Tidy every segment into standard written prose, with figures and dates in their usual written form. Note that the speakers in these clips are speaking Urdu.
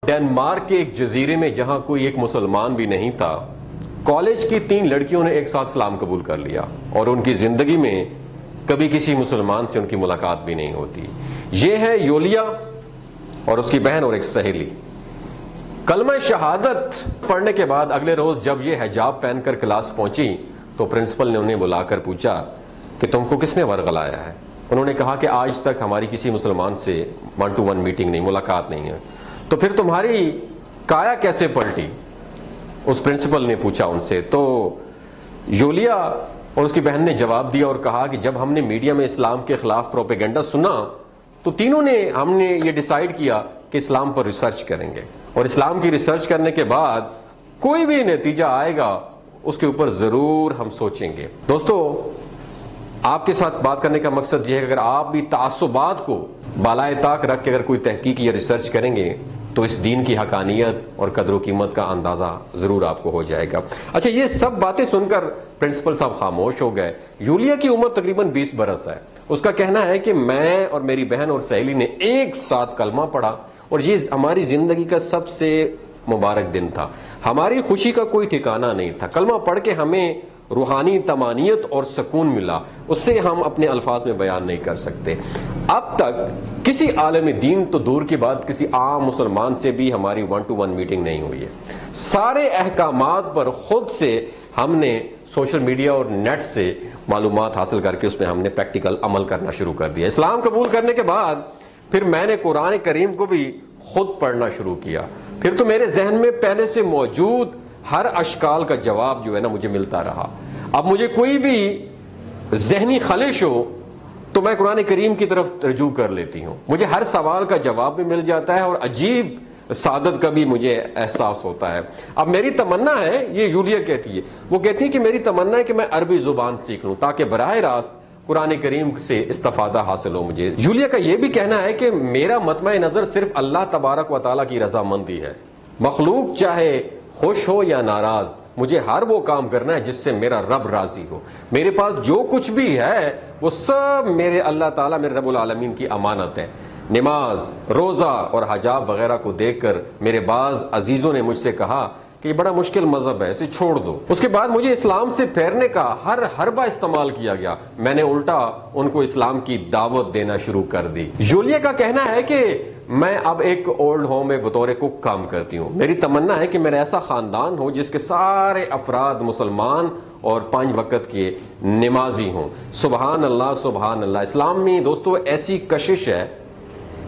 ڈنمارک کے ایک جزیرے میں جہاں کوئی ایک مسلمان بھی نہیں تھا، کالج کی 3 لڑکیوں نے ایک ساتھ اسلام قبول کر لیا اور ان کی زندگی میں کبھی کسی مسلمان سے ان کی ملاقات بھی نہیں ہوتی۔ یہ ہے یولیا اور اس کی بہن اور ایک سہیلی۔ کلمہ شہادت پڑھنے کے بعد اگلے روز جب یہ حجاب پہن کر کلاس پہنچی تو پرنسپل نے انہیں بلا کر پوچھا کہ تم کو کس نے ورغلایا ہے؟ انہوں نے کہا کہ آج تک ہماری کسی مسلمان سے 1 to 1 میٹنگ نہیں، ملاقات نہیں ہے۔ تو پھر تمہاری کایا کیسے پلٹی؟ اس پرنسپل نے پوچھا ان سے۔ تو یولیا اور اس کی بہن نے جواب دیا اور کہا کہ جب ہم نے میڈیا میں اسلام کے خلاف پروپیگنڈا سنا تو تینوں نے ہم نے یہ ڈیسائیڈ کیا کہ اسلام پر ریسرچ کریں گے، اور اسلام کی ریسرچ کرنے کے بعد کوئی بھی نتیجہ آئے گا اس کے اوپر ضرور ہم سوچیں گے۔ دوستو، آپ کے ساتھ بات کرنے کا مقصد یہ ہے کہ اگر آپ بھی تعصبات کو بالائے طاق رکھ کے اگر کوئی تحقیق یا ریسرچ کریں گے تو اس دین کی حقانیت اور قدر و قیمت کا اندازہ ضرور آپ کو ہو جائے گا۔ اچھا، یہ سب باتیں سن کر پرنسپل صاحب خاموش ہو گئے۔ یولیا کی عمر تقریباً 20 برس ہے۔ اس کا کہنا ہے کہ میں اور میری بہن اور سہیلی نے ایک ساتھ کلمہ پڑھا اور یہ ہماری زندگی کا سب سے مبارک دن تھا۔ ہماری خوشی کا کوئی ٹھکانہ نہیں تھا۔ کلمہ پڑھ کے ہمیں روحانی طمانینت اور سکون ملا، اس سے ہم اپنے الفاظ میں بیان نہیں کر سکتے۔ اب تک کسی عالم دین تو دور کی بات، کسی عام مسلمان سے بھی ہماری 1 to 1 میٹنگ نہیں ہوئی ہے۔ سارے احکامات پر خود سے ہم نے سوشل میڈیا اور نیٹ سے معلومات حاصل کر کے اس میں ہم نے پریکٹیکل عمل کرنا شروع کر دیا۔ اسلام قبول کرنے کے بعد پھر میں نے قرآن کریم کو بھی خود پڑھنا شروع کیا۔ پھر تو میرے ذہن میں پہلے سے موجود ہر اشکال کا جواب جو ہے نا مجھے ملتا رہا۔ اب مجھے کوئی بھی ذہنی خلش ہو تو میں قرآن کریم کی طرف رجوع کر لیتی ہوں، مجھے ہر سوال کا جواب بھی مل جاتا ہے اور عجیب سعادت کا بھی مجھے احساس ہوتا ہے۔ اب میری تمنا ہے، یہ یولیا کہتی ہے، وہ کہتی ہے کہ میری تمنا ہے کہ میں عربی زبان سیکھ لوں تاکہ براہ راست قرآن کریم سے استفادہ حاصل ہو مجھے۔ یولیا کا یہ بھی کہنا ہے کہ میرا مطمع نظر صرف اللہ تبارک و تعالیٰ کی رضامندی ہے۔ مخلوق چاہے خوش ہو یا ناراض، مجھے ہر وہ کام کرنا ہے جس سے میرا رب راضی ہو۔ میرے پاس جو کچھ بھی ہے وہ سب میرے اللہ تعالیٰ، میرے رب العالمین کی امانت ہے۔ نماز، روزہ اور حجاب وغیرہ کو دیکھ کر میرے بعض عزیزوں نے مجھ سے کہا کہ یہ بڑا مشکل مذہب ہے، اسے چھوڑ دو۔ اس کے بعد مجھے اسلام سے پھیرنے کا ہر حربہ استعمال کیا گیا، میں نے الٹا ان کو اسلام کی دعوت دینا شروع کر دی۔ یولیا کا کہنا ہے کہ میں اب ایک اولڈ ہوم میں بطور کک کام کرتی ہوں۔ میری تمنا ہے کہ میرا ایسا خاندان ہو جس کے سارے افراد مسلمان اور 5 وقت کے نمازی ہوں۔ سبحان اللہ، سبحان اللہ۔ اسلام میں دوستو ایسی کشش ہے،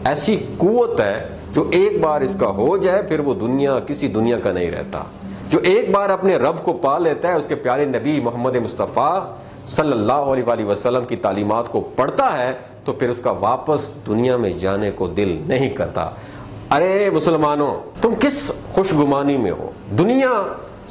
ایسی قوت ہے، جو ایک بار اس کا ہو جائے پھر وہ دنیا کسی دنیا کا نہیں رہتا۔ جو ایک بار اپنے رب کو پا لیتا ہے، اس کے پیارے نبی محمد مصطفیٰ صلی اللہ علیہ وآلہ وسلم کی تعلیمات کو پڑھتا ہے تو پھر اس کا واپس دنیا میں جانے کو دل نہیں کرتا۔ ارے مسلمانوں، تم کس خوش گمانی میں ہو؟ دنیا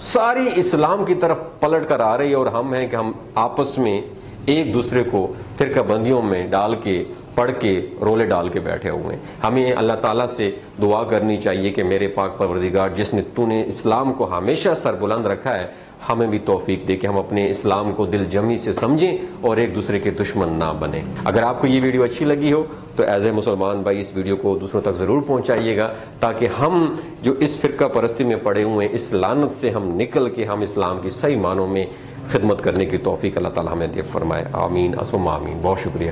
ساری اسلام کی طرف پلٹ کر آ رہی ہے اور ہم ہیں کہ ہم آپس میں ایک دوسرے کو فرقہ بندیوں میں ڈال کے پڑھ کے رولے ڈال کے بیٹھے ہوئے ہیں۔ ہمیں اللہ تعالیٰ سے دعا کرنی چاہیے کہ میرے پاک پروردگار، جس نے تو نے اسلام کو ہمیشہ سربلند رکھا ہے، ہمیں بھی توفیق دے کہ ہم اپنے اسلام کو دل جمی سے سمجھیں اور ایک دوسرے کے دشمن نہ بنیں۔ اگر آپ کو یہ ویڈیو اچھی لگی ہو تو ایز اے مسلمان بھائی اس ویڈیو کو دوسروں تک ضرور پہنچائیے گا، تاکہ ہم جو اس فرقہ پرستی میں پڑے ہوئے ہیں، اس لعنت سے ہم نکل کے ہم اسلام کی صحیح معنوں میں خدمت کرنے کی توفیق اللہ تعالیٰ ہمیں دے فرمائے۔ آمین، ثم آمین۔ بہت شکریہ۔